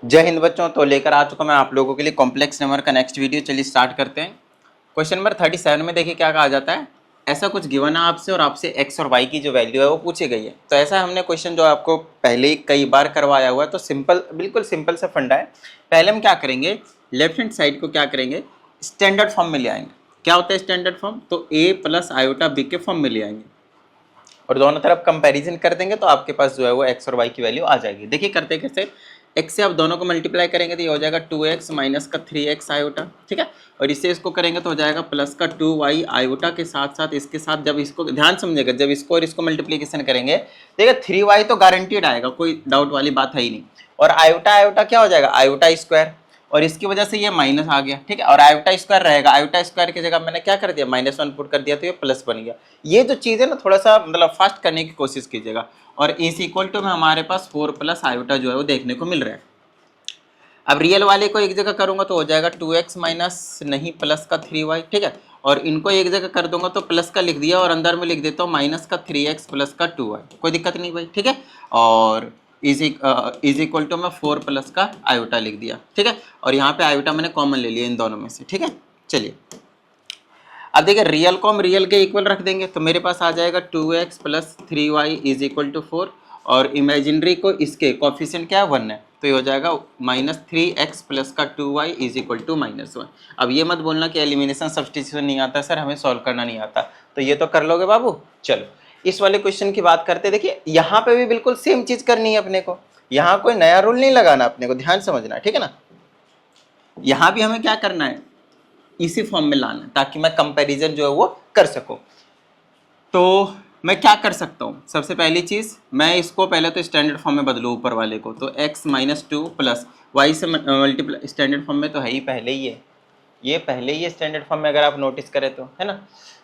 जय हिंद बच्चों। तो लेकर आ चुका मैं आप लोगों के लिए कॉम्प्लेक्स नंबर का नेक्स्ट वीडियो। चलिए स्टार्ट करते हैं। क्वेश्चन नंबर 37 में देखिए क्या कहा जाता है। ऐसा कुछ गिवन है आपसे और आपसे एक्स और वाई की जो वैल्यू है वो पूछी गई है। तो ऐसा हमने क्वेश्चन जो आपको पहले ही कई बार करवाया हुआ है, तो सिंपल, बिल्कुल सिंपल सा फंडा है। पहले हम क्या करेंगे, लेफ्ट हैंड साइड को क्या करेंगे, स्टैंडर्ड फॉर्म में ले आएंगे। क्या होता है स्टैंडर्ड फॉर्म, तो ए प्लस आयोटा बी के फॉर्म में ले आएंगे और दोनों तरफ कंपैरिजन कर देंगे तो आपके पास जो है वो एक्स और वाई की वैल्यू आ जाएगी। देखिए करते कैसे, एक्स से आप दोनों को मल्टीप्लाई करेंगे तो ये हो जाएगा 2x माइनस का 3x आयोटा, ठीक है। और इससे इसको करेंगे तो हो जाएगा प्लस का 2y आयोटा के साथ साथ इसके साथ, जब इसको ध्यान समझेगा, जब इसको और इसको मल्टीप्लीकेशन करेंगे देखिए 3y तो गारंटीड आएगा, कोई डाउट वाली बात है ही नहीं। और आयोटा आयोटा क्या हो जाएगा, आयोटा स्क्वायर, और इसकी वजह से ये माइनस आ गया, ठीक है। और आयोटा स्क्वायर रहेगा, आयोटा स्क्वायर की जगह मैंने क्या कर दिया, -1 पुट कर दिया तो ये प्लस बन गया। ये जो चीज़ है ना, थोड़ा सा मतलब फास्ट करने की कोशिश कीजिएगा। और इज इक्वल टू में हमारे पास 4 प्लस आयोटा जो है वो देखने को मिल रहा है। अब रियल वाले को एक जगह करूंगा तो हो जाएगा 2x माइनस नहीं प्लस का 3y, ठीक है। और इनको एक जगह कर दूंगा तो प्लस का लिख दिया और अंदर में लिख देता हूँ माइनस का 3x प्लस का 2y, कोई दिक्कत नहीं भाई, ठीक है। और इज इक्वल टू में 4 प्लस का आयोटा लिख दिया, ठीक है। और यहाँ पे आयोटा मैंने कॉमन ले लिया इन दोनों में से, ठीक है। चलिए अब देखिए रियल को हम रियल के इक्वल रख देंगे तो मेरे पास आ जाएगा 2x plus 3y is equal to 4, और इमेजिनरी को इसके कोफिशिएंट क्या 1 है तो ये हो जाएगा -3x प्लस का 2y इज इक्वल टू -1। अब ये मत बोलना कि एलिमिनेशन सब्स्टिट्यूशन नहीं आता सर, हमें सॉल्व करना नहीं आता, तो ये तो कर लोगे बाबू। चलो इस वाले क्वेश्चन की बात करते, देखिए यहाँ पे भी बिल्कुल सेम चीज करनी है अपने को, यहाँ कोई नया रूल नहीं लगाना अपने को, ध्यान समझना, ठीक है ना। यहाँ भी हमें क्या करना है, इसी फॉर्म में लाना है ताकि मैं कंपैरिजन जो है वो कर सकूं। तो मैं क्या कर सकता हूँ, सबसे पहली चीज़ मैं इसको पहले तो स्टैंडर्ड फॉर्म में बदलूँ ऊपर वाले को, तो x माइनस 2 प्लस वाई से मल्टीप्लाई, स्टैंडर्ड फॉर्म में तो है ही पहले ही है, ये पहले ही है स्टैंडर्ड फॉर्म में अगर आप नोटिस करें तो, है ना।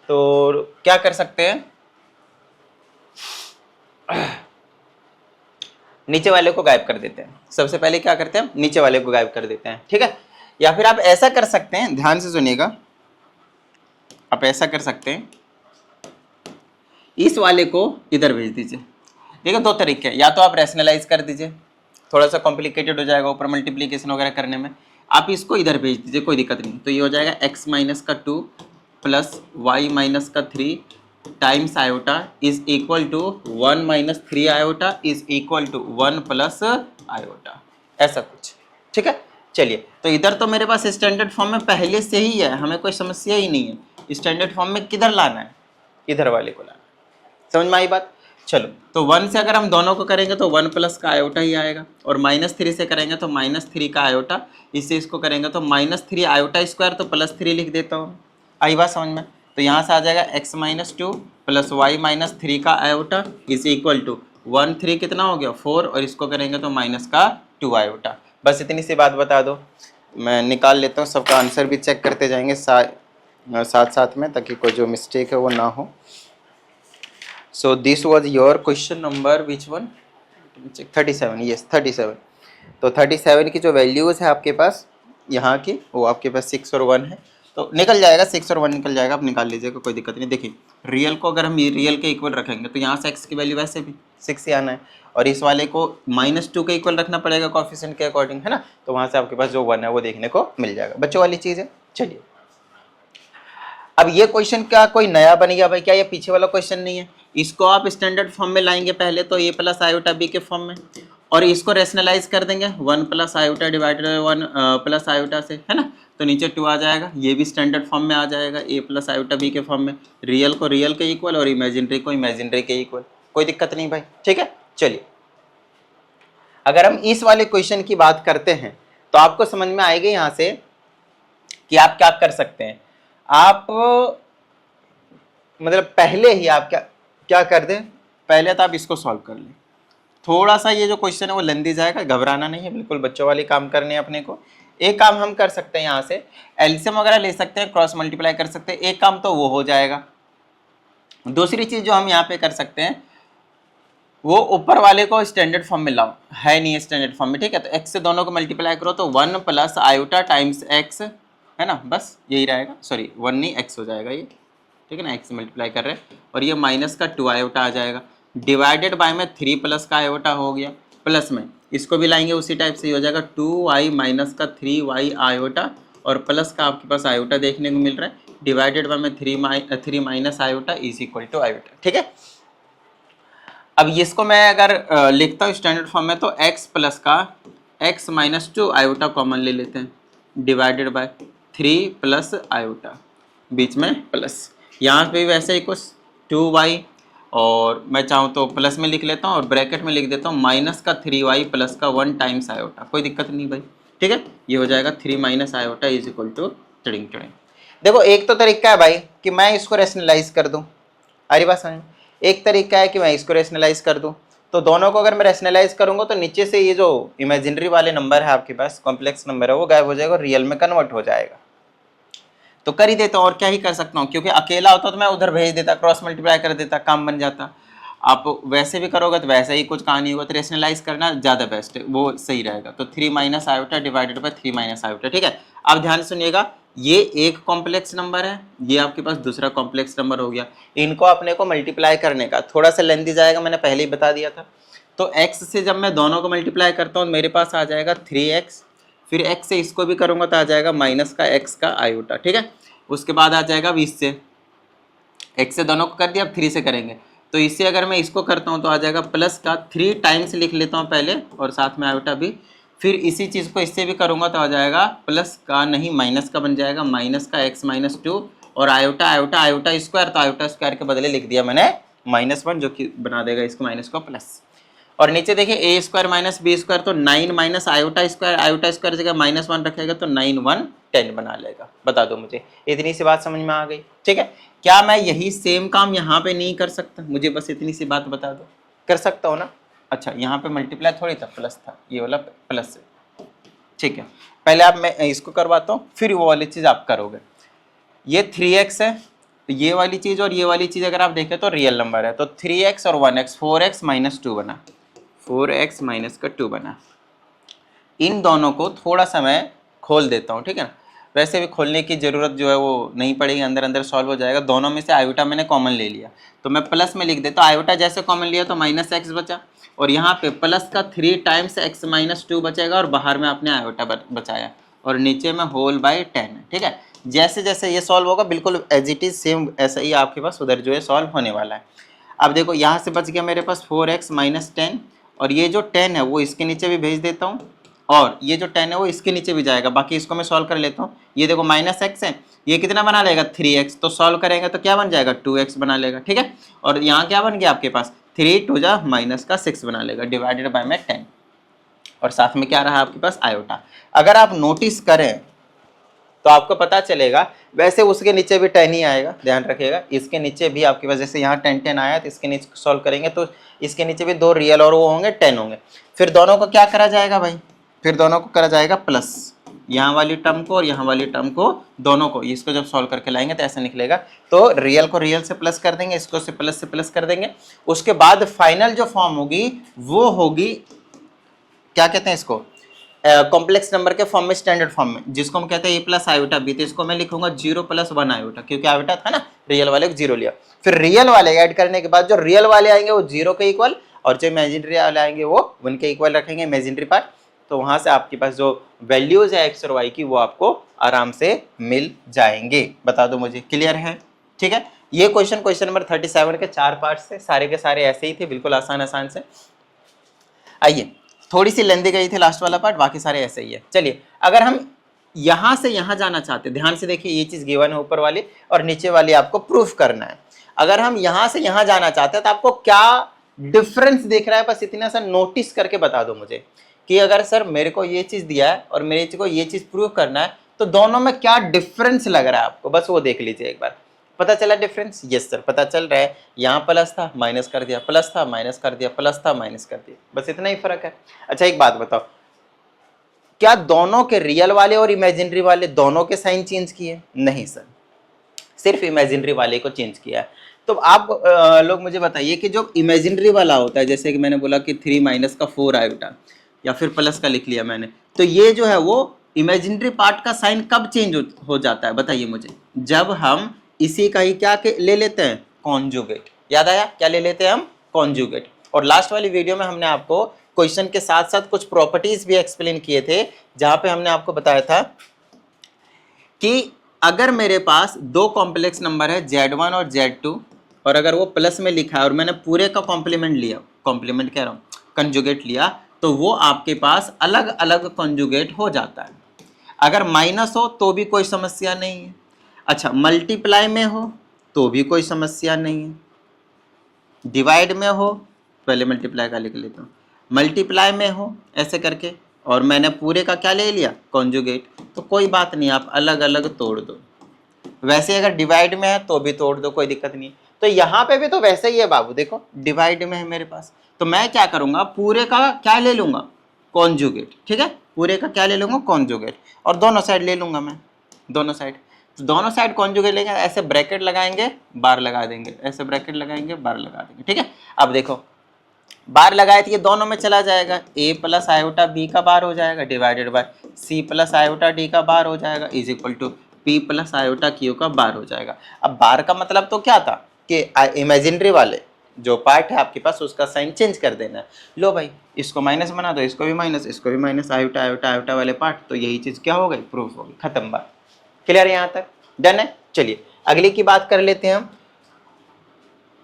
तो क्या कर सकते हैं, नीचे वाले को गायब कर देते हैं। सबसे पहले क्या करते हैं, नीचे वाले को गायब कर देते हैं, ठीक है। या फिर आप ऐसा कर सकते हैं, ध्यान से सुनिएगा, आप ऐसा कर सकते हैं, इस वाले को इधर भेज दीजिए। देखिए दो तरीके हैं, या तो आप रैशनलाइज कर दीजिए, थोड़ा सा कॉम्प्लिकेटेड हो जाएगा ऊपर मल्टीप्लिकेशन वगैरह करने में, आप इसको इधर भेज दीजिए, कोई दिक्कत नहीं। तो ये हो जाएगा x माइनस का 2 प्लस वाई माइनस का 3 times iota is equal to 1 minus 3 iota is equal to 1 plus iota, ऐसा कुछ, ठीक है। चलिए तो इधर तो मेरे पास स्टैंडर्ड फॉर्म में पहले से ही है, हमें कोई समस्या ही नहीं है। स्टैंडर्ड फॉर्म में किधर लाना है, इधर वाले को लाना, समझ में आई बात। चलो तो 1 से अगर हम दोनों को करेंगे तो 1 प्लस का आयोटा ही आएगा, और -3 से करेंगे तो -3 का आयोटा, इससे इसको करेंगे तो -3 आयोटा स्क्वायर, तो +3 लिख देता हूँ, आई बात समझ में। तो यहाँ से आ जाएगा x minus 2 plus y minus 3 का आयोटा इज इक्वल टू 1 3 कितना हो गया 4, और इसको करेंगे तो माइनस का 2 आयोटा। बस इतनी सी बात बता दो, मैं निकाल लेता हूँ, सबका आंसर भी चेक करते जाएंगे साथ साथ में, ताकि कोई जो मिस्टेक है वो ना हो। So this was your question number which one? 37, yes 37। तो 37 की जो वैल्यूज है आपके पास यहाँ की, वो आपके पास 6 और 1 है, तो निकल जाएगा, 6 और 1 निकल जाएगा, आप निकाल लीजिएगा, कोई दिक्कत नहीं। देखिए रियल को अगर हम रियल के इक्वल रखेंगे तो यहाँ से x की वैल्यू वैसे भी 6 ही आना है, और इस वाले को -2 के इक्वल रखना पड़ेगा कोएफिशिएंट के अकॉर्डिंग, है ना। तो वहाँ से आपके पास जो 1 है वो देखने को मिल जाएगा, बच्चों वाली चीज़ है। चलिए अब ये क्वेश्चन क्या कोई नया बन गया भाई, क्या ये पीछे वाला क्वेश्चन नहीं है, इसको आप स्टैंडर्ड फॉर्म में लाएंगे पहले तो a प्लस आयोटा बी के फॉर्म में, और इसको रेशनलाइज कर देंगे 1 plus iota divided 1 plus iota से, है ना। तो नीचे 2 आ जाएगा, ये भी स्टैंडर्ड फॉर्म में आ जाएगा a प्लस आयोटा बी के फॉर्म में, रियल को रियल के इक्वल और इमेजिनरी को इमेजिनरी के इक्वल, कोई दिक्कत नहीं भाई, ठीक है। चलिए अगर हम इस वाले क्वेश्चन की बात करते हैं तो आपको समझ में आएगी यहाँ से कि आप क्या कर सकते हैं। आप मतलब पहले ही आप क्या कर दें, पहले तो आप इसको सॉल्व कर लें। थोड़ा सा ये जो क्वेश्चन है वो लेंदी जाएगा, घबराना नहीं है, बिल्कुल बच्चों वाले काम करने हैं अपने को। एक काम हम कर सकते हैं, यहाँ से एलसीएम वगैरह ले सकते हैं, क्रॉस मल्टीप्लाई कर सकते हैं, एक काम तो वो हो जाएगा। दूसरी चीज जो हम यहाँ पे कर सकते हैं, वो ऊपर वाले को स्टैंडर्ड फॉर्म में लाओ, है नहीं है स्टैंडर्ड फॉर्म में, ठीक है। तो x से दोनों को मल्टीप्लाई करो तो 1 प्लस आयोटा टाइम्स x, है ना, बस यही रहेगा, सॉरी 1 नहीं x हो जाएगा ये, ठीक है ना, x से मल्टीप्लाई कर रहे हैं, और ये माइनस का 2 आयोटा आ जाएगा, डिवाइडेड बाय में 3 प्लस का आयोटा हो गया, प्लस में इसको भी लाएंगे उसी टाइप से, ये हो जाएगा 2y माइनस का 3y आयोटा और प्लस का आपके पास आयोटा देखने को मिल रहा है, डिवाइडेड बाय में 3 minus iota is equal to iota. ठीक है, अब इसको मैं अगर लिखता हूँ स्टैंडर्ड फॉर्म में तो x प्लस का x माइनस 2 आयोटा कॉमन ले लेते हैं, डिवाइडेड बाय 3 प्लस आयोटा, बीच में प्लस, यहाँ पे भी वैसे ही कुछ 2y, और मैं चाहूँ तो प्लस में लिख लेता हूँ और ब्रैकेट में लिख देता हूँ माइनस का 3y प्लस का 1 टाइम्स आयोटा, कोई दिक्कत नहीं भाई। ठीक है, ये हो जाएगा 3 minus iota is equal to टिडिंग टिडिंग। देखो एक तो तरीका है भाई कि मैं इसको रेशनलाइज कर दूँ, अरे बात समझ, एक तरीका है कि मैं इसको रेशनलाइज कर दूँ। तो दोनों को अगर मैं रेशनलाइज करूँगा तो नीचे से ये जो इमेजिनरी वाले नंबर है आपके पास, कॉम्प्लेक्स नंबर है, वो गायब हो जाएगा और रियल में कन्वर्ट हो जाएगा। तो कर ही देता हूँ, और क्या ही कर सकता हूँ, क्योंकि अकेला होता तो मैं उधर भेज देता, क्रॉस मल्टीप्लाई कर देता, काम बन जाता। आप वैसे भी करोगे तो वैसे ही कुछ कहानी होगा, तो रेशनलाइज करना ज़्यादा बेस्ट है, वो सही रहेगा। तो 3 minus iota divided by 3 minus iota. ठीक है, अब ध्यान सुनिएगा, ये एक कॉम्प्लेक्स नंबर है, ये आपके पास दूसरा कॉम्प्लेक्स नंबर हो गया, इनको अपने को मल्टीप्लाई करने का थोड़ा सा लेंथी जाएगा, मैंने पहले ही बता दिया था। तो x से जब मैं दोनों को मल्टीप्लाई करता हूँ मेरे पास आ जाएगा 3x, फिर x से इसको भी करूँगा तो आ जाएगा माइनस का x का आयोटा। ठीक है, उसके बाद आ जाएगा 20 से, x से दोनों को कर दिया, अब 3 से करेंगे तो इससे अगर मैं इसको करता हूँ तो आ जाएगा प्लस का 3 टाइम्स लिख लेता हूँ पहले और साथ में आयोटा भी, फिर इसी चीज़ को इससे भी करूँगा तो आ जाएगा प्लस का नहीं माइनस का बन जाएगा, माइनस का x माइनस 2 और आयोटा आयोटा आयोटा स्क्वायर, तो आयोटा स्क्वायर के बदले लिख दिया मैंने -1 जो कि बना देगा इसको माइनस को प्लस। और नीचे देखिए ए स्क्वायर माइनस बी स्क्वायर, तो 9 माइनस आयोटा स्क्वायर जगह -1 रखेगा तो 9 1 10 बना लेगा। बता दो मुझे, इतनी सी बात समझ में आ गई। ठीक है, क्या मैं यही सेम काम यहाँ पे नहीं कर सकता? मुझे बस इतनी सी बात बता दो, कर सकता हूँ ना? अच्छा, यहाँ पे मल्टीप्लाई थोड़ी था, प्लस था, ये वाला प्लस है। ठीक है, पहले आप मैं इसको करवाता हूँ, फिर वो वाली चीज़ आप करोगे। ये 3x है, ये वाली चीज़ और ये वाली चीज़ अगर आप देखें तो रियल नंबर है, तो 3x और 1x 4x माइनस 2 बना, 4x माइनस का 2 बना। इन दोनों को थोड़ा सा मैं खोल देता हूँ, ठीक है ना? वैसे भी खोलने की ज़रूरत जो है वो नहीं पड़ेगी, अंदर अंदर सॉल्व हो जाएगा। दोनों में से आयोटा मैंने कॉमन ले लिया तो मैं प्लस में लिख देता हूँ, आयोटा जैसे कॉमन लिया तो माइनस एक्स बचा, और यहाँ पे प्लस का 3 टाइम्स x माइनस 2 बचेगा और बाहर में आपने आयोटा बचाया और नीचे में होल बाय 10 है। ठीक है, जैसे जैसे ये सॉल्व होगा बिल्कुल एज इट इज सेम ऐसा ही आपके पास उधर जो है सॉल्व होने वाला है। अब देखो यहाँ से बच गया मेरे पास 4x माइनस 10, और ये जो 10 है वो इसके नीचे भी भेज देता हूँ, और ये जो 10 है वो इसके नीचे भी जाएगा। बाकी इसको मैं सॉल्व कर लेता हूँ। ये देखो माइनस एक्स है, ये कितना बना लेगा 3x, तो सॉल्व करेंगे तो क्या बन जाएगा 2x बना लेगा। ठीक है, और यहाँ क्या बन गया आपके पास 3 2 जा माइनस का 6 बना लेगा, डिवाइडेड बाय में 10, और साथ में क्या रहा आपके पास आयोटा। अगर आप नोटिस करें तो आपको पता चलेगा, वैसे उसके नीचे भी 10 ही आएगा, ध्यान रखिएगा। इसके नीचे भी आपके पास जैसे यहाँ 10 10 आया तो इसके नीचे सॉल्व करेंगे तो इसके नीचे भी 2 रियल और वो होंगे 10 होंगे। फिर दोनों को क्या करा जाएगा भाई, फिर दोनों को करा जाएगा प्लस, यहाँ वाली टर्म को और यहाँ वाली टर्म को, दोनों को, इसको जब सॉल्व करके लाएंगे तो ऐसा निकलेगा। तो रियल को रियल से प्लस कर देंगे, इसको से प्लस कर देंगे। उसके बाद फाइनल जो फॉर्म होगी वो होगी, क्या कहते हैं इसको, कॉम्प्लेक्स नंबर के फॉर्म में, स्टैंडर्ड फॉर्म में, जिसको हम कहते हैं ए प्लस आयोटा बी। तो इसको मैं लिखूंगा 0 + 1 आयोटा, क्योंकि आयोटा था ना, रियल वाले को 0 लिया। फिर रियल वाले ऐड करने के बाद जो रियल वाले आएंगे वो 0 के इक्वल, और जो इमेजिनरी वाले आएंगे वो 1 के इक्वल रखेंगे, इमेजिनरी पार्ट। तो वहां से आपके पास जो वैल्यूज है एक्स और वाई की वो आपको आराम से मिल जाएंगे। बता दो मुझे, क्लियर है? ठीक है, ये क्वेश्चन नंबर 37 के 4 पार्ट्स थे, सारे के सारे ऐसे ही थे, बिल्कुल आसान से। आइए, थोड़ी सी लेंदी गई थी लास्ट वाला पार्ट, बाकी सारे ऐसे ही है। चलिए, अगर हम यहां से यहां जाना चाहते हैं, ध्यान से देखिए, ये चीज गिवन है ऊपर वाली और नीचे वाली आपको प्रूफ करना है। अगर हम यहां से यहां जाना चाहते हैं तो आपको क्या डिफरेंस दिख रहा है, बस इतना सा नोटिस करके बता दो मुझे कि अगर सर मेरे को ये चीज दिया है और मेरे को ये चीज प्रूव करना है तो दोनों में क्या डिफरेंस लग रहा है आपको, बस वो देख लीजिए एक बार। पता चला डिफरेंस? यस सर, पता चल रहा है। यहाँ प्लस था, माइनस कर दिया, प्लस था, माइनस कर दिया, प्लस था, माइनस कर दिया, बस इतना ही फर्क है। अच्छा, एक बात बताओ, क्या दोनों के रियल वाले और इमेजिनरी वाले दोनों के साइन चेंज किए? नहीं सर, सिर्फ इमेजिनरी वाले को चेंज किया है। तो आप लोग मुझे बताइए कि जो इमेजिनरी वाला होता है, जैसे कि मैंने बोला कि 3 माइनस का 4 आयोटा, या फिर प्लस का लिख लिया मैंने, तो ये जो है वो इमेजिनरी पार्ट का साइन कब चेंज हो जाता है बताइए मुझे? जब हम इसी का ही क्या ले लेते हैं, कॉन्जुगेट। याद आया? क्या ले लेते हैं हम? कॉन्जुगेट। और लास्ट वाली वीडियो में हमने आपको क्वेश्चन के साथ साथ कुछ प्रॉपर्टीज भी एक्सप्लेन किए थे, जहां पे हमने आपको बताया था कि अगर मेरे पास दो कॉम्प्लेक्स नंबर है Z1 और Z2 और अगर वो प्लस में लिखा है और मैंने पूरे का कॉम्प्लीमेंट लिया, कॉम्प्लीमेंट कह रहा हूँ, कंजुगेट लिया, तो वो आपके पास अलग अलग कंजुगेट हो जाता है। अगर माइनस हो तो भी कोई समस्या नहीं है। अच्छा, मल्टीप्लाई में हो तो भी कोई समस्या नहीं है। डिवाइड में हो, पहले मल्टीप्लाई का लिख लेता हूँ, मल्टीप्लाई में हो ऐसे करके, और मैंने पूरे का क्या ले लिया, कॉन्जुगेट, तो कोई बात नहीं, आप अलग अलग तोड़ दो। वैसे अगर डिवाइड में है तो भी तोड़ दो, कोई दिक्कत नहीं। तो यहाँ पे भी तो वैसे ही है बाबू, देखो डिवाइड में है मेरे पास, तो मैं क्या करूँगा, पूरे का क्या ले लूँगा, कॉन्जुगेट। ठीक है, पूरे का क्या ले लूँगा, कॉन्जुगेट, और दोनों साइड ले लूँगा मैं, दोनों साइड। तो दोनों साइड कॉन्जुगेट लेंगे, ऐसे ब्रैकेट लगाएंगे, बार लगा देंगे, ऐसे ब्रैकेट लगाएंगे, बार लगा देंगे। ठीक है, अब देखो बार लगाए तो ये दोनों में चला जाएगा, a प्लस आयोटा बी का बार हो जाएगा divided by c plus iota d का बार हो जाएगा is equal to p plus iota q का बार हो जाएगा। अब बार का मतलब तो क्या था कि इमेजिनरी वाले जो पार्ट है आपके पास उसका साइन चेंज कर देना है। लो भाई, इसको माइनस बना दो, इसको भी माइनस, इसको भी माइनस, आयोटा आयोटा आयोटा वाले पार्ट, तो यही चीज़ क्या हो गई, प्रूफ हो गई, खत्म बात। क्लियर है यहाँ तक, डन है। चलिए अगली की बात कर लेते हैं हम।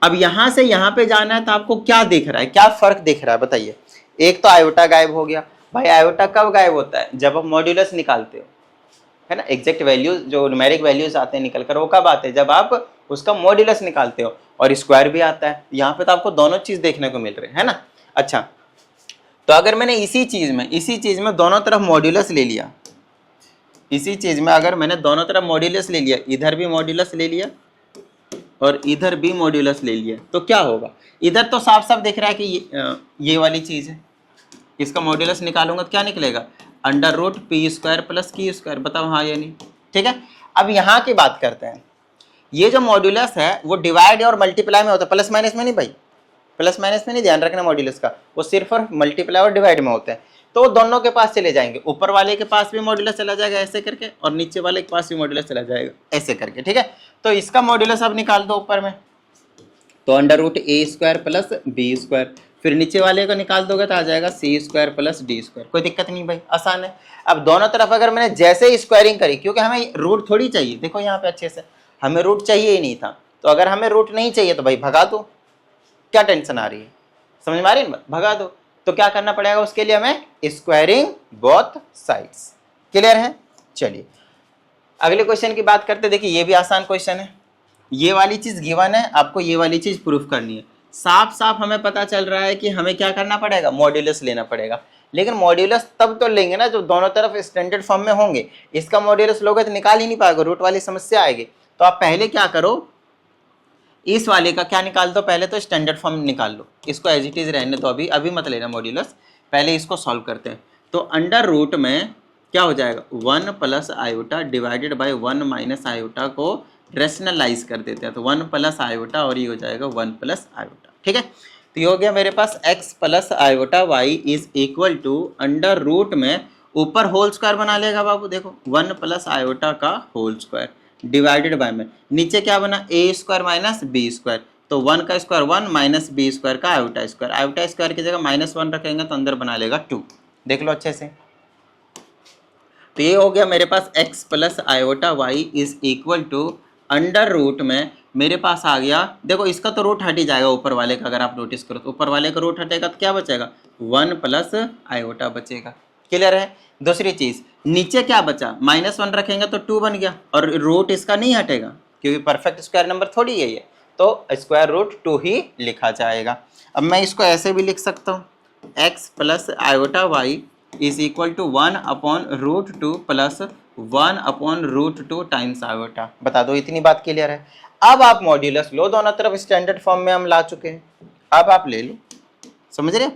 अब यहां से यहां पे जाना है तो आपको क्या दिख रहा है, क्या फर्क दिख रहा है बताइए। एक तो आयोटा गायब हो गया। भाई आयोटा कब गायब होता है, जब आप मॉड्यूलस निकालते हो, है ना। एग्जैक्ट वैल्यूज जो न्यूमेरिक वैल्यूज आते हैं निकल कर, वो कब आते हैं, जब आप उसका मॉड्यूलस निकालते हो, और स्क्वायर भी आता है। यहाँ पे तो आपको दोनों चीज देखने को मिल रहे है ना। अच्छा, तो अगर मैंने इसी चीज में दोनों तरफ मॉड्यूलस ले लिया, इसी चीज में अगर मैंने दोनों तरफ मॉड्यूलस ले लिया, इधर भी मॉड्यूलस ले लिया और इधर भी मॉड्यूलस ले लिया, तो क्या होगा, इधर तो साफ साफ दिख रहा है कि ये वाली चीज है, इसका मॉड्यूलस निकालूंगा तो क्या निकलेगा, under root p square plus q square. बताओ हाँ या नहीं। ठीक है, अब यहाँ की बात करते हैं। ये जो मॉड्यूलस है वो डिवाइड और मल्टीप्लाई में होता है, प्लस माइनस में नहीं भाई, प्लस माइनस में नहीं, ध्यान रखना मॉड्यूलस का, वो सिर्फ और मल्टीप्लाई और डिवाइड में होते हैं। तो दोनों के पास चले जाएंगे, ऊपर वाले के पास भी मॉड्यूलस चला जाएगा ऐसे करके, और नीचे वाले के पास भी मॉड्यूलस चला जाएगा ऐसे करके। ठीक है, तो इसका मॉड्यूलस अब निकाल दो ऊपर में, तो अंडर रूट ए स्क्वायर प्लस बी स्क्वायर, फिर नीचे वाले को निकाल दोगे तो आ जाएगा सी स्क्वायर प्लस डी स्क्वायर। कोई दिक्कत नहीं भाई, आसान है। अब दोनों तरफ अगर मैंने जैसे ही स्क्वायरिंग करी, क्योंकि हमें रूट थोड़ी चाहिए, देखो यहाँ पे अच्छे से हमें रूट चाहिए ही नहीं था, तो अगर हमें रूट नहीं चाहिए तो भाई भगा दो, क्या टेंशन आ रही है, समझ में आ रही है, भगा दो। तो क्या करना पड़ेगा उसके लिए, हमें स्क्वायरिंग बोथ साइड्स। क्लियर है। चलिए अगले क्वेश्चन की बात करते। देखिए ये भी आसान क्वेश्चन है, ये वाली चीज गिवन है, आपको ये वाली चीज प्रूफ करनी है। साफ साफ हमें पता चल रहा है कि हमें क्या करना पड़ेगा, मॉड्यूलस लेना पड़ेगा। लेकिन मॉड्यूलस तब तो लेंगे ना जब दोनों तरफ स्टैंडर्ड फॉर्म में होंगे। इसका मॉड्यूलस लोगे तो निकाल ही नहीं पाएगा, रूट वाली समस्या आएगी। तो आप पहले क्या करो, इस वाले का क्या निकाल दो, पहले तो स्टैंडर्ड फॉर्म निकाल लो, इसको एज इट इज रहने दो, अभी मत लेना मॉड्यूलस, पहले इसको सॉल्व करते हैं। तो अंडर रूट में क्या हो जाएगा, 1 plus iota divided by 1 minus iota को रेशनलाइज कर देते हैं, तो 1 प्लस आयोटा और ये हो जाएगा 1 प्लस आयोटा। ठीक है, तो ये हो गया मेरे पास x plus iota y is equal to under root में, ऊपर होल स्क्वायर बना लेगा बाबू, देखो 1 प्लस आयोटा का होल स्क्वायर डिवाइडेड बाय में, नीचे क्या बना, a square minus b square, तो 1 का स्क्वायर 1 माइनस बी स्क्वायर का आयोटा स्क्वायर, आयोटा स्क्वायर की जगह -1 रखेंगे तो अंदर बना लेगा 2। देख लो अच्छे से। तो ये हो गया मेरे पास x plus iota y is equal to under root में, मेरे पास आ गया, देखो इसका तो रूट हट ही जाएगा ऊपर वाले का, अगर आप नोटिस करो तो ऊपर वाले का रूट हटेगा तो क्या बचेगा, 1 प्लस आयोटा बचेगा। क्लियर है। दूसरी चीज, नीचे क्या बचा, -1 रखेंगे तो 2 बन गया, और रूट इसका नहीं हटेगा क्योंकि परफेक्ट स्क्वायर नंबर थोड़ी है ये, तो स्क्वायर रूट 2 ही लिखा जाएगा। अब मैं इसको ऐसे भी लिख सकता हूँ, x plus iota y is equal to 1 upon root 2 plus 1 upon root 2 times iota. बता दो, इतनी बात क्लियर है। अब आप मॉड्यूलस लो, दोनों तरफ स्टैंडर्ड फॉर्म में हम ला चुके हैं, अब आप ले लो, समझ रहे।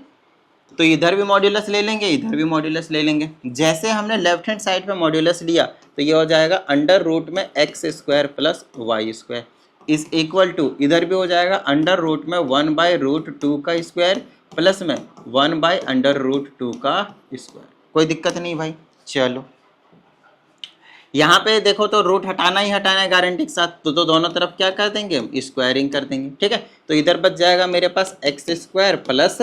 तो इधर भी मॉड्यूलस ले लेंगे, इधर भी मॉड्यूलस ले लेंगे। जैसे हमने लेफ्ट हैंड साइड पे मॉड्यूलस लिया तो ये हो जाएगा अंडर रूट में x square plus Y square is equal to, इधर भी हो जाएगा अंडर रूट में 1 बाई रूट 2 का स्क्वायर प्लस में 1 बाई अंडर रूट 2 का स्क्वायर। कोई दिक्कत नहीं भाई। चलो यहाँ पे देखो तो रूट हटाना ही हटाना है गारंटी के साथ, तो दोनों तरफ क्या कर देंगे हम, स्क्वायरिंग कर देंगे। ठीक है, तो इधर बच जाएगा मेरे पास X square plus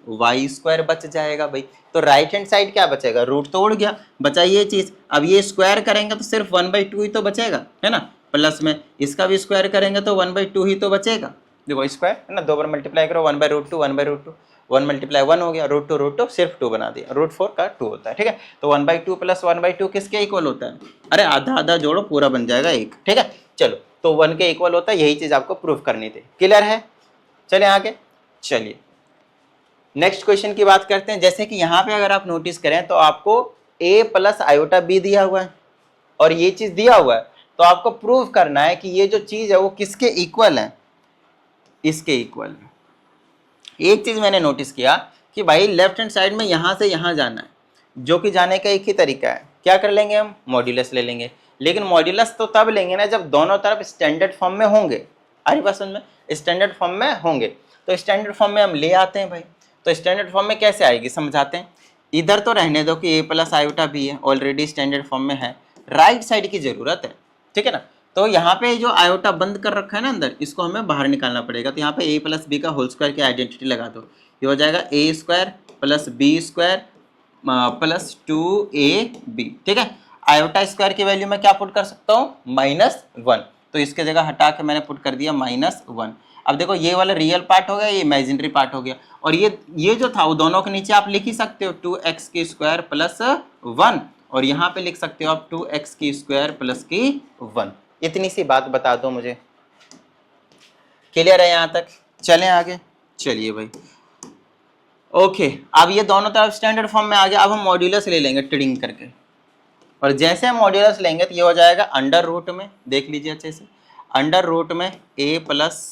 Y square बच जाएगा भाई। तो राइट हैंड साइड क्या बचेगा, रूट तो उड़ गया, बचा ये चीज। अब ये स्क्वायर करेंगे तो सिर्फ 1/2 ही तो बचेगा, है ना, प्लस में इसका भी स्क्वायर करेंगे तो 1/2 ही तो बचेगा। देखो स्क्वायर है ना, 2 बार मल्टीप्लाई करो, 1/√2 1/√2, 1 × 1 हो गया, √2 सिर्फ 2 बना दिया, √4 का 2 होता है। ठीक है, तो 1/2 प्लस 1/2 किसके इक्वल होता है, अरे आधा आधा जोड़ो पूरा बन जाएगा 1। ठीक है, चलो तो 1 के इक्वल होता है, यही चीज आपको प्रूफ करनी थी। क्लियर है, चले आगे। चलिए नेक्स्ट क्वेश्चन की बात करते हैं। जैसे कि यहाँ पे अगर आप नोटिस करें तो आपको a प्लस आयोटा b दिया हुआ है और ये चीज दिया हुआ है, तो आपको प्रूव करना है कि ये जो चीज है वो किसके इक्वल है, इसके इक्वल है। एक चीज मैंने नोटिस किया कि भाई लेफ्ट हैंड साइड में यहाँ से यहाँ जाना है, जो कि जाने का एक ही तरीका है, क्या कर लेंगे हम, मॉड्यूलस ले लेंगे। लेकिन मॉड्यूलस तो तब लेंगे ना जब दोनों तरफ स्टैंडर्ड फॉर्म में होंगे। अरे बात समझ में, स्टैंडर्ड फॉर्म में होंगे, तो स्टैंडर्ड फॉर्म में हम ले आते हैं भाई। तो स्टैंडर्ड फॉर्म में कैसे आएगी समझाते हैं। इधर तो रहने दो कि a प्लस आयोटा b है, ऑलरेडी स्टैंडर्ड फॉर्म में है, राइट साइड की जरूरत है। ठीक है ना, तो यहाँ पे जो आयोटा बंद कर रखा है ना अंदर, इसको हमें बाहर निकालना पड़ेगा। तो यहाँ पे a प्लस बी का होल स्क्वायर की आइडेंटिटी लगा दो, ये हो जाएगा a square plus B square plus 2ab। ठीक है, आयोटा स्क्वायर की वैल्यू में क्या पुट कर सकता हूँ, -1, तो इसके जगह हटा के मैंने पुट कर दिया -1। अब देखो ये वाला रियल पार्ट हो गया, ये इमेजिनरी पार्ट हो गया, और ये जो था वो दोनों के नीचे आप लिख ही सकते हो 2x की स्क्वायर प्लस 1, और यहाँ पे लिख सकते हो आप 2x की स्क्वायर प्लस की 1। इतनी सी बात बता दो मुझे, क्लियर है यहाँ तक। चलें आगे, चलिए भाई ओके। अब ये दोनों तरफ स्टैंडर्ड फॉर्म में आ गया, अब हम मॉड्यूलस ले लेंगे टिडिंग करके, और जैसे हम मॉड्यूलस लेंगे तो ये हो जाएगा अंडर रूट में, देख लीजिए अच्छे से, अंडर रूट में a plus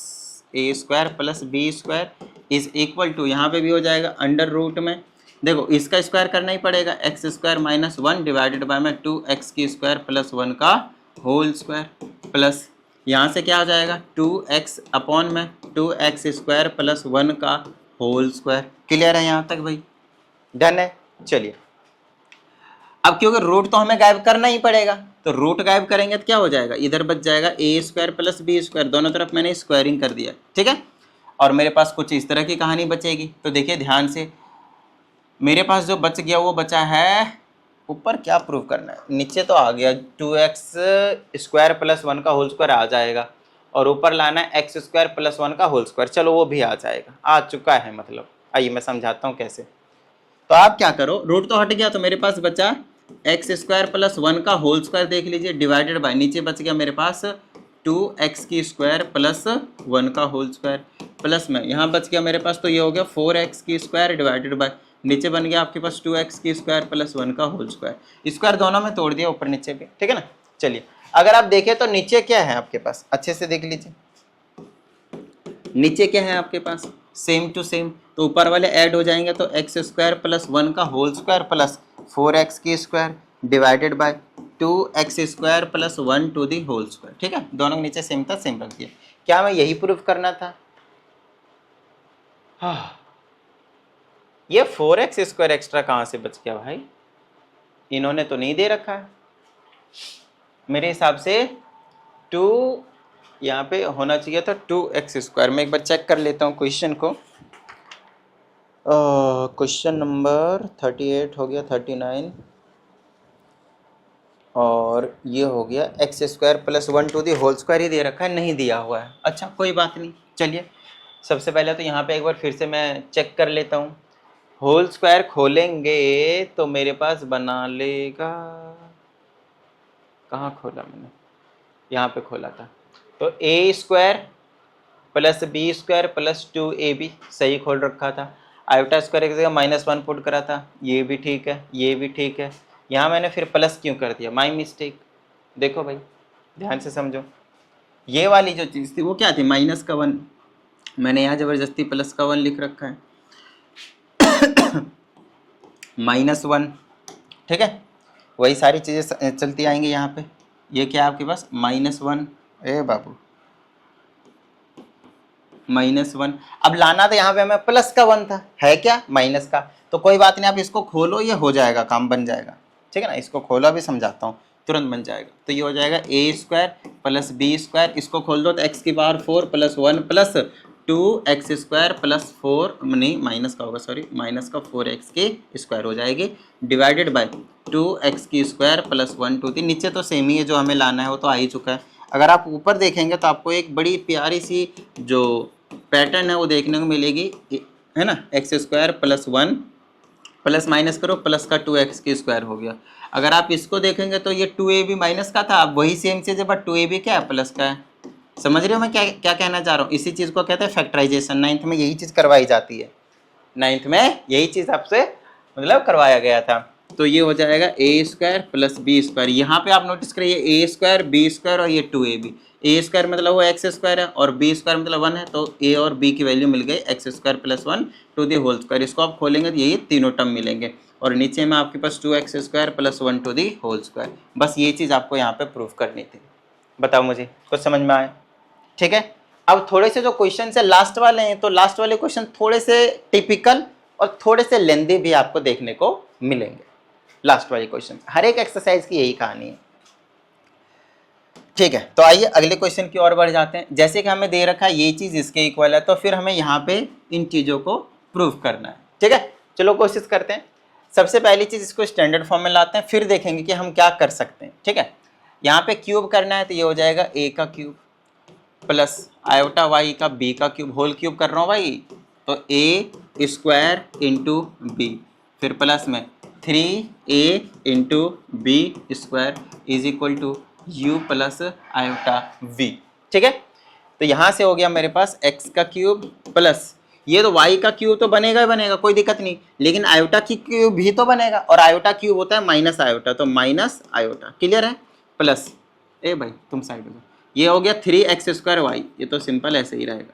a square plus B square is equal to, यहाँ पे भी हो जाएगा अंडर रूट में, देखो इसका स्क्वायर करना ही पड़ेगा, x square minus 1 divided by में 2x की स्क्वायर प्लस 1 का होल स्क्वायर, प्लस यहाँ से क्या हो जाएगा 2x अपॉन में 2x स्क्वायर प्लस 1 का होल स्क्वायर। क्लियर है यहाँ तक भाई, डन है। चलिए अब क्योंकि रूट तो हमें गायब करना ही पड़ेगा, तो रूट गायब करेंगे तो क्या हो जाएगा, इधर बच जाएगा a square plus B square, दोनों तरफ मैंने स्क्वायरिंग कर दिया। ठीक है, और मेरे पास कुछ इस तरह की कहानी बचेगी। तो देखिए ध्यान से, मेरे पास जो बच गया वो बचा है, ऊपर क्या प्रूव करना है, नीचे तो आ गया 2x स्क्वायर प्लस 1 का होल स्क्वायर आ जाएगा, और ऊपर लाना है x स्क्वायर प्लस 1 का होल स्क्वायर, चलो वो भी आ जाएगा, आ चुका है मतलब। आइए मैं समझाता हूँ कैसे। तो आप क्या करो, रूट तो हट गया तो मेरे पास बचा एक्स स्क्वायर प्लस 1 का होल स्क्वायर, देख लीजिए, डिवाइडेड बाय, नीचे बच गया मेरे पास 2x की स्क्वायर प्लस 1 का होल स्क्वायर, प्लस में यहाँ बच गया मेरे पास, तो ये हो गया 4x की स्क्वायर डिवाइडेड बाय, नीचे बन गया आपके पास 2x की स्क्वायर प्लस 1 का होल स्क्वायर, स्क्वायर दोनों में तोड़ दिया ऊपर नीचे भी। ठीक है ना, चलिए अगर आप देखें तो नीचे क्या है आपके पास, अच्छे से देख लीजिए, नीचे क्या है आपके पास, सेम टू सेम, तो ऊपर वाले ऐड हो जाएंगे, तो एक्स स्क्वायर प्लस 1 का होल स्क्वायर प्लस 4x की square divided by 2x square plus 1 to the whole square. ठीक है, दोनों के नीचे सेम था, सेम रख दिया। क्या मैं यही प्रूफ करना था, हाँ, ये 4x स्क्वायर एक्स्ट्रा कहाँ से बच गया भाई, इन्होंने तो नहीं दे रखा है मेरे हिसाब से, 2 यहाँ पे होना चाहिए था 2x स्क्वायर। मैं एक बार चेक कर लेता हूँ क्वेश्चन को, क्वेश्चन नंबर 38 हो गया, 39 और ये हो गया X square plus 1 to the whole square ही दे रखा है, नहीं दिया हुआ है। अच्छा कोई बात नहीं, चलिए सबसे पहले तो यहाँ पे एक बार फिर से मैं चेक कर लेता हूँ, होल स्क्वायर खोलेंगे तो मेरे पास बना लेगा, कहाँ खोला मैंने, यहाँ पे खोला था, तो a square plus B square plus 2ab सही खोल रखा था, आयोटा स्क्वायर एक जगह -1 पुट करा था, ये भी ठीक है, ये भी ठीक है, यहाँ मैंने फिर प्लस क्यों कर दिया, माई मिस्टेक। देखो भाई ध्यान से समझो, ये वाली जो चीज़ थी वो क्या थी, -1, मैंने यहाँ ज़बरदस्ती +1 लिख रखा है, -1। ठीक है, वही सारी चीज़ें चलती आएंगी यहाँ पे। ये क्या है आपके पास -1, ए बाबू -1, अब लाना था यहाँ पे हमें प्लस का 1 था, है क्या माइनस का, तो कोई बात नहीं, आप इसको खोलो, ये हो जाएगा, काम बन जाएगा। ठीक है ना, इसको खोला भी समझाता हूँ, तुरंत बन जाएगा। तो ये हो जाएगा ए स्क्वायर प्लस बी स्क्वायर, इसको खोल दो तो एक्स की power 4 plus 1 plus 2x square plus 4 नहीं माइनस का होगा, सॉरी माइनस का 4x की स्क्वायर हो जाएगी, डिवाइडेड बाय 2x की स्क्वायर प्लस 1 2 3। नीचे तो सेम ही है, जो हमें लाना है वो तो आ ही चुका है। अगर आप ऊपर देखेंगे तो आपको एक बड़ी प्यारी सी जो पैटर्न है वो देखने को मिलेगी, है ना, x square plus 1 plus minus करो प्लस का 2x की स्क्वायर हो गया। अगर आप इसको देखेंगे तो ये 2ab माइनस का था, अब वही सेम चीज़ है बट 2ab क्या है, प्लस का है। समझ रहे हो मैं क्या क्या कहना चाह रहा हूँ? इसी चीज़ को कहते हैं फैक्टराइजेशन। नाइन्थ में यही चीज़ करवाई जाती है, नाइन्थ में यही चीज़ आपसे मतलब करवाया गया था। तो ये हो जाएगा ए स्क्वायर प्लस बी स्क्वायर। यहाँ पे आप नोटिस करिए ए स्क्वायर बी स्क्वायर और ये 2ab। ए स्क्वायर मतलब वो एक्स स्क्वायर है और बी स्क्वायर मतलब 1 है, तो ए और बी की वैल्यू मिल गई x square plus 1 to the whole square. इसको आप खोलेंगे तो यही तीनों टर्म मिलेंगे और नीचे में आपके पास 2x square plus 1 to the whole square. बस ये चीज़ आपको यहाँ पे प्रूफ करनी थी। बताओ मुझे कुछ समझ में आए? ठीक है। अब थोड़े से जो क्वेश्चन है लास्ट वाले हैं, तो लास्ट वाले क्वेश्चन थोड़े से टिपिकल और थोड़े से लेंदी भी आपको देखने को मिलेंगे। लास्ट वाले क्वेश्चन, हर एक एक्सरसाइज की यही कहानी है। ठीक है, तो आइए अगले क्वेश्चन की ओर बढ़ जाते हैं। जैसे कि हमें दे रखा है ये चीज़ इसके इक्वल है, तो फिर हमें यहाँ पे इन चीज़ों को प्रूव करना है। ठीक है, चलो कोशिश करते हैं। सबसे पहली चीज़ इसको स्टैंडर्ड फॉर्म में लाते हैं, फिर देखेंगे कि हम क्या कर सकते हैं। ठीक है, यहाँ पे क्यूब करना है तो ये हो जाएगा ए का क्यूब प्लस आयोटा वाई का बी का क्यूब, होल क्यूब कर रहा हूँ भाई, तो ए स्क्वायर इंटू बी, फिर प्लस में 3a into b square is equal to u plus iota v. ठीक है, तो यहाँ से हो गया मेरे पास x का क्यूब प्लस ये तो y का क्यूब तो बनेगा ही बनेगा, कोई दिक्कत नहीं, लेकिन आयोटा की क्यूब भी तो बनेगा और आयोटा क्यूब होता है माइनस आयोटा, तो माइनस आयोटा, क्लियर है, प्लस ए भाई तुम साइड हो, ये हो गया 3x स्क्वायर वाई, ये तो सिंपल ऐसे ही रहेगा।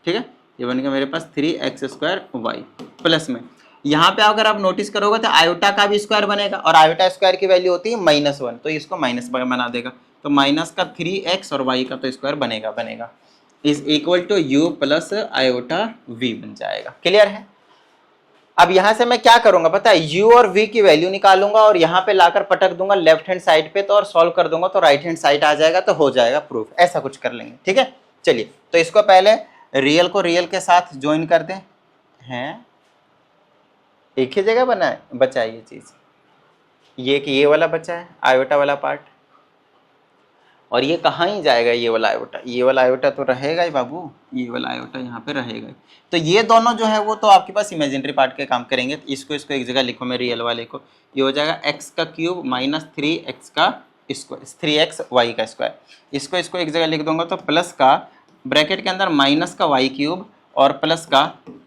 ठीक है, ये बन गया मेरे पास 3x स्क्वायर वाई प्लस में यहाँ पे अगर आप नोटिस करोगे तो आयोटा का भी स्क्वायर बनेगा और आयोटा स्क्वायर की वैल्यू होती है -1, तो इसको माइनस बना देगा, तो माइनस का 3x और y का तो स्क्वायर बनेगा is equal to u plus iota v बन जाएगा। क्लियर है? अब यहाँ से मैं क्या करूंगा पता है, u और v की वैल्यू निकालूंगा और यहाँ पे लाकर पटक दूंगा लेफ्ट हैंड साइड पे, तो और सॉल्व कर दूंगा तो राइट हैंड साइड आ जाएगा, तो हो जाएगा प्रूफ। ऐसा कुछ कर लेंगे। ठीक है, चलिए तो इसको पहले रियल को रियल के साथ ज्वाइन कर दें, हैं एक ही जगह बचा है ये चीज़, ये कि ये वाला बचा है आयोटा वाला पार्ट, और ये कहाँ ही जाएगा, ये वाला आयोटा तो रहेगा ही बाबू, ये वाला आयोटा यहाँ पे रहेगा ही। तो ये दोनों जो है वो तो आपके पास इमेजिनरी पार्ट के काम करेंगे, तो इसको एक जगह लिखो मैं रियल वाले को, ये हो जाएगा x का क्यूब माइनस 3x का स्क्वायर, 3x y का स्क्वायर, इसको एक जगह लिख दूंगा, तो प्लस का ब्रैकेट के अंदर माइनस का y क्यूब और प्लस का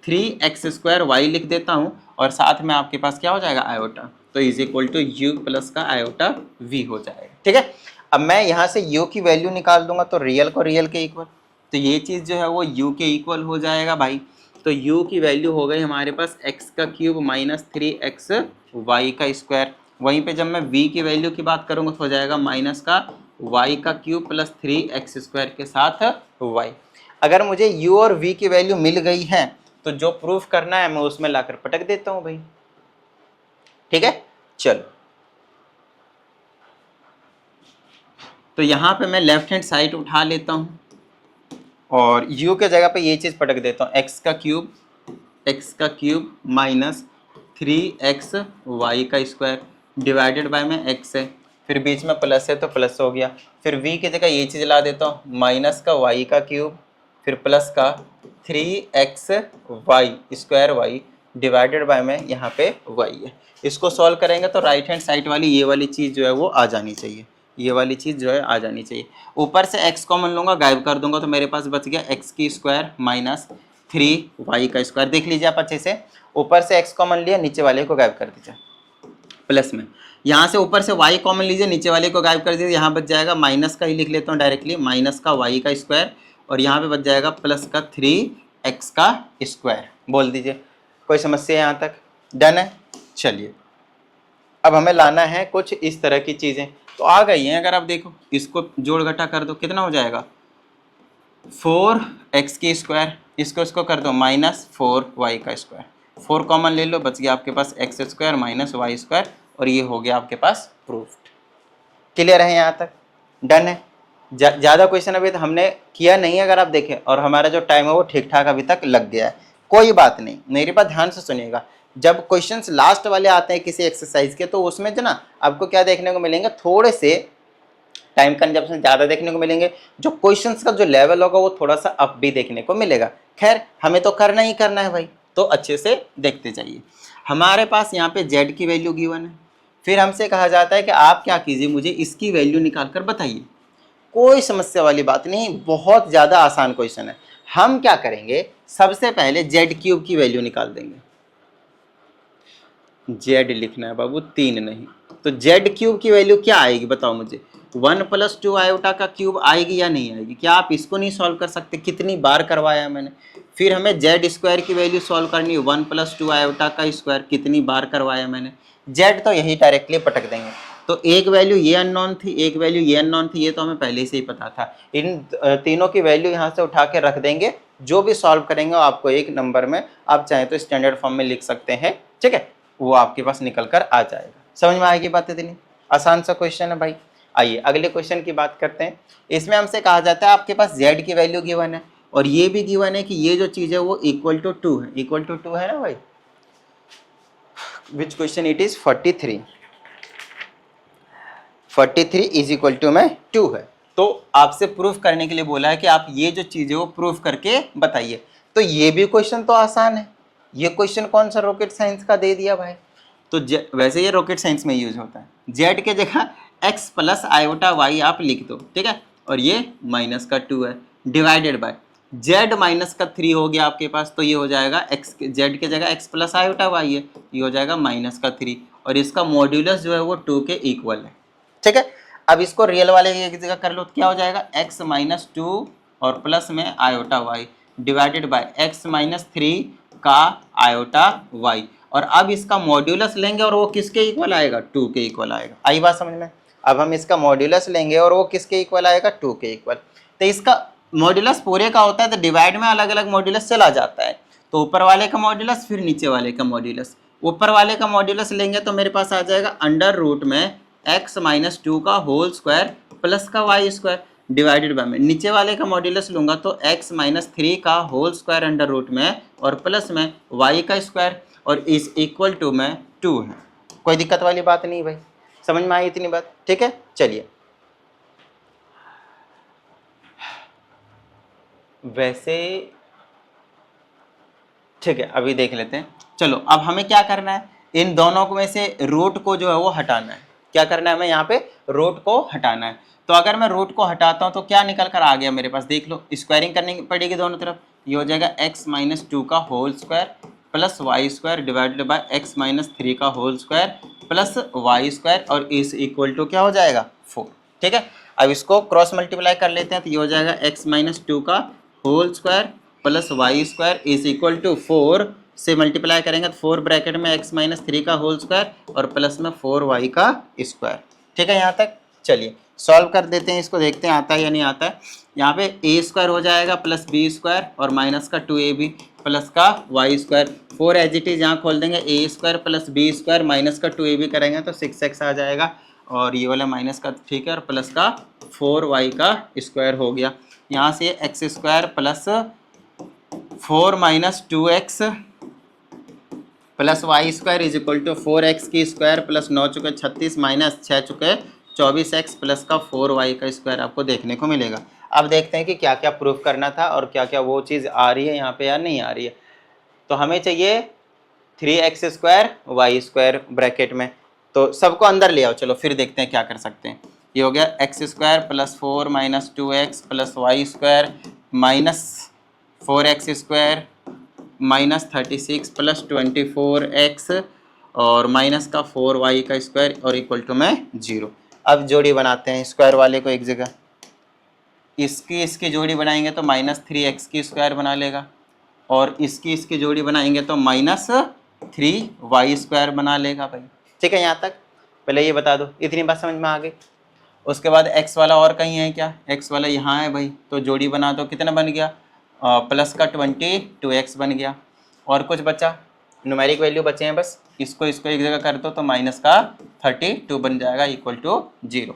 3x स्क्वायर y लिख देता हूँ और साथ में आपके पास क्या हो जाएगा आयोटा, तो is equal to u plus का आयोटा v हो जाएगा। ठीक है, अब मैं यहाँ से u की वैल्यू निकाल दूंगा तो रियल को रियल के इक्वल, तो ये चीज़ जो है वो u के इक्वल हो जाएगा भाई, तो u की वैल्यू हो गई हमारे पास x का क्यूब माइनस 3x y का स्क्वायर, वहीं पे जब मैं v की वैल्यू की बात करूँगा तो हो जाएगा माइनस का y का क्यूब प्लस 3x स्क्वायर के साथ y। अगर मुझे u और v की वैल्यू मिल गई है तो जो प्रूफ करना है मैं उसमें लाकर पटक देता हूँ भाई। ठीक है, चलो तो यहाँ पे मैं लेफ्ट हैंड साइड उठा लेता हूँ और u के जगह पे ये चीज़ पटक देता हूँ, x का क्यूब माइनस 3x y का स्क्वायर डिवाइडेड बाय में x है, फिर बीच में प्लस है तो प्लस हो गया, फिर v की जगह ये चीज़ ला देता हूँ माइनस का y का क्यूब फिर प्लस का 3x y square y divided by में यहाँ पे y है। इसको सॉल्व करेंगे तो राइट हैंड साइड वाली ये वाली चीज़ जो है वो आ जानी चाहिए, ये वाली चीज़ जो है आ जानी चाहिए। ऊपर से x कॉमन लूँगा, गायब कर दूंगा, तो मेरे पास बच गया x की स्क्वायर माइनस 3y का स्क्वायर। देख लीजिए आप अच्छे से, ऊपर से x कॉमन लिया, नीचे वाले को गायब कर दीजिए प्लस में, यहाँ से ऊपर से y कॉमन लीजिए, नीचे वाले को गायब कर दीजिए, यहाँ बच जाएगा माइनस का ही लिख लेता हूँ डायरेक्टली, माइनस का y का स्क्वायर और यहाँ पे बच जाएगा प्लस का 3x का स्क्वायर। बोल दीजिए कोई समस्या यहाँ तक? डन है। चलिए अब हमें लाना है कुछ इस तरह की चीज़ें, तो आ गई हैं। अगर आप देखो इसको जोड़ घटा कर दो कितना हो जाएगा 4x की स्क्वायर, इसको कर दो माइनस 4y का स्क्वायर, 4 कॉमन ले लो, बच गया आपके पास x square minus y square और ये हो गया आपके पास प्रूफ्ड। क्लियर है यहाँ तक? डन है। ज़्यादा क्वेश्चन अभी हमने किया नहीं है अगर आप देखें, और हमारा जो टाइम है वो ठीक ठाक अभी तक लग गया है। कोई बात नहीं, मेरी बात ध्यान से सुनिएगा। जब क्वेश्चंस लास्ट वाले आते हैं किसी एक्सरसाइज के, तो उसमें जो ना आपको क्या देखने को मिलेंगे, थोड़े से टाइम कंजप्शन ज़्यादा देखने को मिलेंगे, जो क्वेश्चंस का जो लेवल होगा वो थोड़ा सा अप भी देखने को मिलेगा। खैर हमें तो करना ही करना है भाई, तो अच्छे से देखते जाइए। हमारे पास यहाँ पे z की वैल्यू गिवन है, फिर हमसे कहा जाता है कि आप क्या कीजिए, मुझे इसकी वैल्यू निकाल कर बताइए। कोई समस्या वाली बात नहीं, बहुत ज़्यादा आसान क्वेश्चन है। हम क्या करेंगे, सबसे पहले z क्यूब की वैल्यू निकाल देंगे। z लिखना है बाबू, 3 नहीं। तो z क्यूब की वैल्यू क्या आएगी बताओ मुझे, 1 + 2 आयोटा का क्यूब आएगी या नहीं आएगी? क्या आप इसको नहीं सॉल्व कर सकते? कितनी बार करवाया मैंने। फिर हमें z स्क्वायर की वैल्यू सॉल्व करनी है, 1 + 2 आयोटा का स्क्वायर, कितनी बार करवाया मैंने। z तो यही डायरेक्टली पटक देंगे। तो एक वैल्यू ये अननोन थी, एक वैल्यू ये अननोन थी, ये तो हमें पहले से ही पता था। इन तीनों की वैल्यू यहाँ से उठा के रख देंगे, जो भी सॉल्व करेंगे आपको एक नंबर में, आप चाहें तो स्टैंडर्ड फॉर्म में लिख सकते हैं, ठीक है, वो आपके पास निकल कर आ जाएगा। समझ में आएगी बात? इतनी आसान सा क्वेश्चन है भाई। आइए अगले क्वेश्चन की बात करते हैं। इसमें हमसे कहा जाता है आपके पास z की वैल्यू गिवन है, और ये भी गिवन है कि ये जो चीज़ है वो = 2 है। = 2 है ना भाई? Which question it is? 43 = 2 है। तो आपसे प्रूफ करने के लिए बोला है कि आप ये जो चीज़ है वो प्रूफ करके बताइए। तो ये भी क्वेश्चन तो आसान है। ये क्वेश्चन कौन सा रॉकेट साइंस का दे दिया भाई? तो वैसे ये रॉकेट साइंस में यूज होता है। z के जगह x + i आप लिख दो, ठीक है, और ये -2 है, डिवाइडेड बाय z -3 हो गया आपके पास, तो ये हो जाएगा z के जगह x + i है, ये हो जाएगा -3, और इसका मॉड्यूलस जो है वो 2 के इक्वल है, ठीक है। अब इसको रियल वाले की जगह कर लो, तो क्या हो जाएगा, x - 2 और प्लस में i डिवाइडेड बाय x - 3 का i, और अब इसका मॉड्यूलस लेंगे और वो किसके इक्वल आएगा, 2 के इक्वल आएगा। आई बात समझ में? अब हम इसका मॉड्यूलस लेंगे और वो किसके इक्वल आएगा, 2 के इक्वल। तो इसका मॉड्यूलस पूरे का होता है, तो डिवाइड में अलग अलग मॉड्यूलस चला जाता है। तो ऊपर वाले का मॉड्यूलस, फिर नीचे वाले का मॉड्यूलस। ऊपर वाले का मॉड्यूलस लेंगे तो मेरे पास आ जाएगा √ में x - 2 का होल स्क्वायर प्लस का y², डिवाइडेड बाय में नीचे वाले का मॉड्यूलस लूंगा तो x - 3 का होल स्क्वायर √ में और प्लस में y का स्क्वायर, और इस इक्वल टू में 2 है। कोई दिक्कत वाली बात नहीं भाई, समझ में आई इतनी बात? ठीक है, चलिए। वैसे ठीक है, अभी देख लेते हैं। चलो अब हमें क्या करना है, इन दोनों में से रूट को जो है वो हटाना है। क्या करना है हमें, यहाँ पे रूट को हटाना है। तो अगर मैं रूट को हटाता हूँ तो क्या निकल कर आ गया मेरे पास, देख लो, स्क्वायरिंग करनी पड़ेगी दोनों तरफ। ये हो जाएगा x - 2 का whole square plus y² divided by x - 3 का होल स्क्वायर प्लस y², और इस इक्वल टू क्या हो जाएगा, 4। ठीक है, अब इसको क्रॉस मल्टीप्लाई कर लेते हैं, तो ये हो जाएगा x - 2 का whole square plus y² is equal to 4 से मल्टीप्लाई करेंगे तो 4 ब्रैकेट में x - 3 का होल स्क्वायर और प्लस में 4y का स्क्वायर। ठीक है, यहाँ तक। चलिए सॉल्व कर देते हैं इसको, देखते हैं आता है या नहीं आता है। यहाँ पे a² हो जाएगा प्लस b² और माइनस का 2ab प्लस का y²। 4 एज इट इज यहाँ खोल देंगे, a² प्लस b² माइनस का 2ab करेंगे तो 6x आ जाएगा, और ये वाला माइनस का, ठीक है, और प्लस का 4y का स्क्वायर हो गया। यहाँ से x² plus 4 - 2x plus y² is equal to 4x की स्क्वायर प्लस 9 चुके 36 माइनस 6 चुके 24x प्लस का 4y का स्क्वायर आपको देखने को मिलेगा। अब देखते हैं कि क्या क्या प्रूफ करना था और क्या क्या वो चीज़ आ रही है यहाँ पे या नहीं आ रही है। तो हमें चाहिए 3x² y² ब्रैकेट में, तो सबको अंदर ले आओ। चलो फिर देखते हैं क्या कर सकते हैं। ये हो गया x² plus 4 - 2x plus y² minus 4x² minus 36 plus 24x और माइनस का 4y का स्क्वायर और इक्वल टू में 0। अब जोड़ी बनाते हैं, स्क्वायर वाले को एक जगह, इसकी जोड़ी बनाएंगे तो -3x की स्क्वायर बना लेगा, और इसकी जोड़ी बनाएंगे तो -3y² बना लेगा भाई। ठीक है, यहाँ तक पहले ये बता दो, इतनी बात समझ में आ गई। उसके बाद x वाला और कहीं है क्या, x वाला यहाँ है भाई, तो जोड़ी बना दो, कितना बन गया, प्लस का 22x बन गया। और कुछ बचा, न्यूमेरिक वैल्यू बचे हैं बस, इसको इसको एक जगह कर दो तो माइनस का 32 बन जाएगा इक्वल टू 0।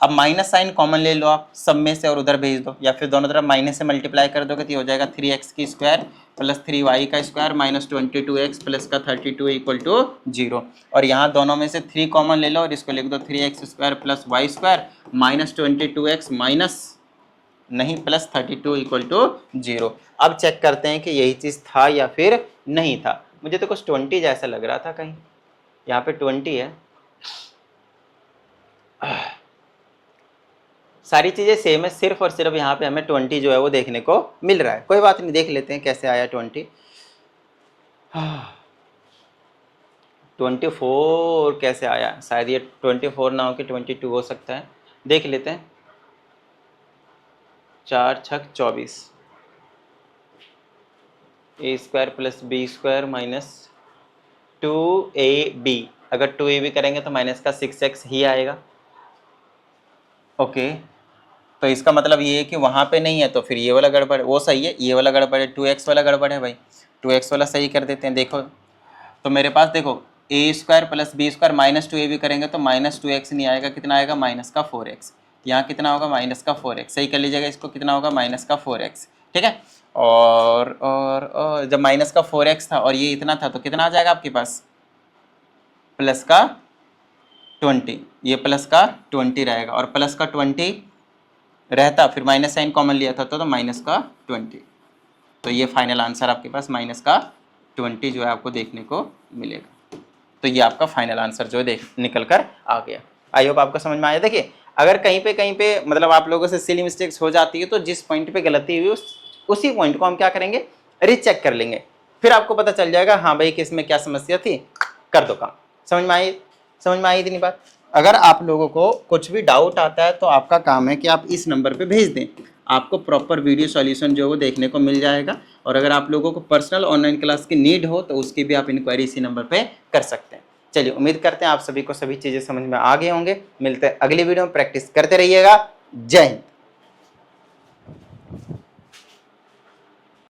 अब माइनस साइन कॉमन ले लो आप सब में से और उधर भेज दो, या फिर दोनों तरफ माइनस से मल्टीप्लाई कर दोगे तो ये हो जाएगा 3x की स्क्वायर प्लस 3y का स्क्वायर माइनस 22x प्लस का 32 इक्वल टू 0। और यहाँ दोनों में से 3 कॉमन ले लो और इसको लिख दो 3x square plus Y square minus 22x minus नहीं प्लस 32 इक्वल टू 0। अब चेक करते हैं कि यही चीज़ था या फिर नहीं था। मुझे तो कुछ 20 जैसा लग रहा था, कहीं यहाँ पे 20 है। सारी चीज़ें सेम है, सिर्फ और सिर्फ यहाँ पे हमें 20 जो है वो देखने को मिल रहा है। कोई बात नहीं, देख लेते हैं कैसे आया 20। 24 कैसे आया, शायद ये 24 ना हो कि 22 हो सकता है, देख लेते हैं। 4 छक 24 A square plus B square minus 2ab, अगर 2ab करेंगे तो माइनस का 6x ही आएगा। ओके तो इसका मतलब ये है कि वहाँ पे नहीं है, तो फिर ये वाला गड़बड़, वो सही है, ये वाला गड़बड़ है, 2x वाला गड़बड़ है भाई। 2x वाला सही कर देते हैं। देखो तो मेरे पास देखो A square plus B square minus 2ab करेंगे तो माइनस 2x नहीं आएगा, कितना आएगा माइनस का 4x। यहाँ कितना होगा माइनस का 4x, सही कर लीजिएगा इसको, कितना होगा माइनस का 4x, ठीक है। और जब माइनस का 4x था और ये इतना था तो कितना आ जाएगा आपके पास प्लस का 20, ये प्लस का 20 रहेगा और प्लस का 20 रहता फिर माइनस साइन कॉमन लिया था तो माइनस का 20। तो ये फाइनल आंसर आपके पास माइनस का 20 जो है आपको देखने को मिलेगा। तो ये आपका फाइनल आंसर जो है निकल कर आ गया। आई होप आपको समझ में आया। देखिए अगर कहीं पे मतलब आप लोगों से सिली मिस्टेक्स हो जाती है तो जिस पॉइंट पे गलती हुई उसी पॉइंट को हम क्या करेंगे रीचेक कर लेंगे, फिर आपको पता चल जाएगा हाँ भाई कि इसमें क्या समस्या थी, कर दो काम। समझ में आई इतनी बात। अगर आप लोगों को कुछ भी डाउट आता है तो आपका काम है कि आप इस नंबर पे भेज दें, आपको प्रॉपर वीडियो सॉल्यूशन जो है वो देखने को मिल जाएगा। और अगर आप लोगों को पर्सनल ऑनलाइन क्लास की नीड हो तो उसकी भी आप इंक्वायरी इसी नंबर पे कर सकते हैं। चलिए उम्मीद करते हैं आप सभी को सभी चीज़ें समझ में आ गए होंगे। मिलते हैं अगली वीडियो में, प्रैक्टिस करते रहिएगा। जय हिंद।